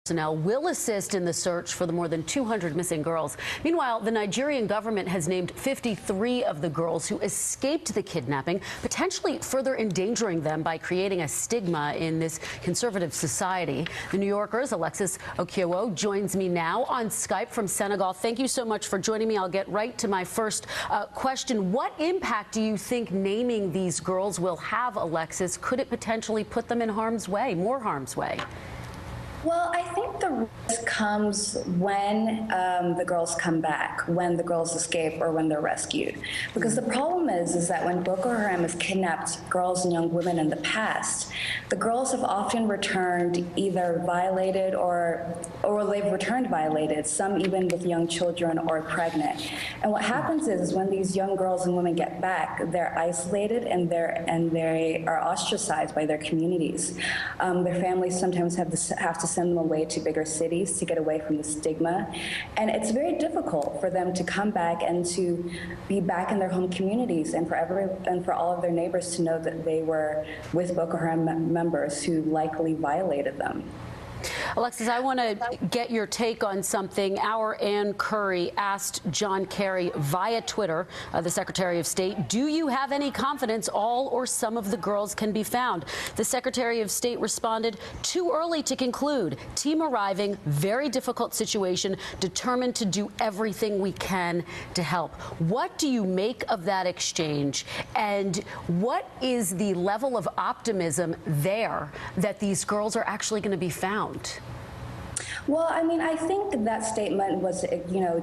Personnel will assist in the search for the more than 200 missing girls. Meanwhile, the Nigerian government has named 53 of the girls who escaped the kidnapping, potentially further endangering them by creating a stigma in this conservative society. The New Yorker's Alexis Okiowo joins me now on Skype from Senegal. Thank you so much for joining me. I'll get right to my first question. What impact do you think naming these girls will have, Alexis? Could it potentially put them in harm's way, more harm's way? Well, I think the risk comes when the girls come back, when the girls escape or when they're rescued. Because the problem is that when Boko Haram has kidnapped girls and young women in the past, the girls have often returned either violated or they've returned violated, some even with young children or pregnant. And what happens is when these young girls and women get back, they're isolated and they are ostracized by their communities. Their families sometimes have to send them away to bigger cities to get away from the stigma. And it's very difficult for them to come back and to be back in their home communities and for all of their neighbors to know that they were with Boko Haram members who likely violated them. Alexis, I want to get your take on something. Our Ann Curry asked John Kerry via Twitter, the Secretary of State, do you have any confidence all or some of the girls can be found? The Secretary of State responded, too early to conclude. Team arriving, very difficult situation, determined to do everything we can to help. What do you make of that exchange? And what is the level of optimism there that these girls are actually going to be found? Well, I mean, I think that statement was,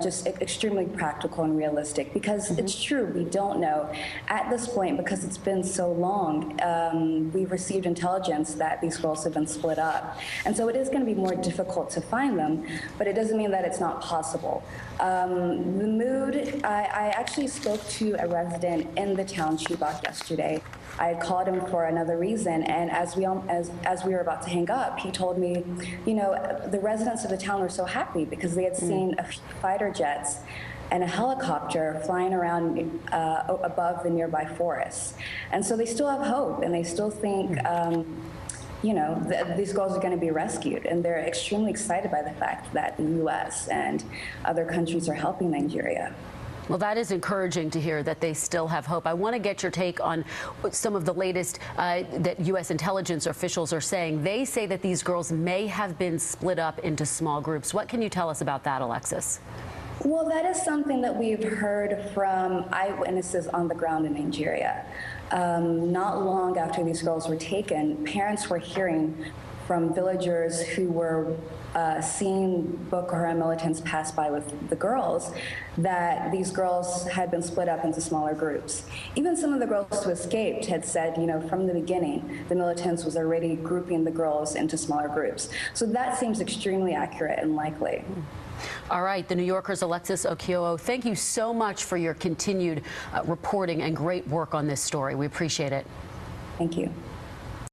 just extremely practical and realistic because it's true, we don't know. At this point, because it's been so long, we've received intelligence that these girls have been split up. And so it is going to be more difficult to find them, but it doesn't mean that it's not possible. The mood, I actually spoke to a resident in the town, Chibok, yesterday. I had called him for another reason, and as we were about to hang up, he told me, the residents of the town were so happy because they had seen a few fighter jets and a helicopter flying around above the nearby forests. And so they still have hope, and they still think, these girls are going to be rescued, and they're extremely excited by the fact that the U.S. and other countries are helping Nigeria. Well, that is encouraging to hear that they still have hope. I want to get your take on some of the latest that U.S. intelligence officials are saying. They say that these girls may have been split up into small groups. What can you tell us about that, Alexis? Well, that is something that we've heard from eyewitnesses on the ground in Nigeria. Not long after these girls were taken, parents were hearing from villagers who were seeing Boko Haram militants pass by with the girls, that these girls had been split up into smaller groups. Even some of the girls who escaped had said, from the beginning, the militants was already grouping the girls into smaller groups. So that seems extremely accurate and likely. All right, the New Yorker's Alexis Okiowo, thank you so much for your continued reporting and great work on this story. We appreciate it. Thank you.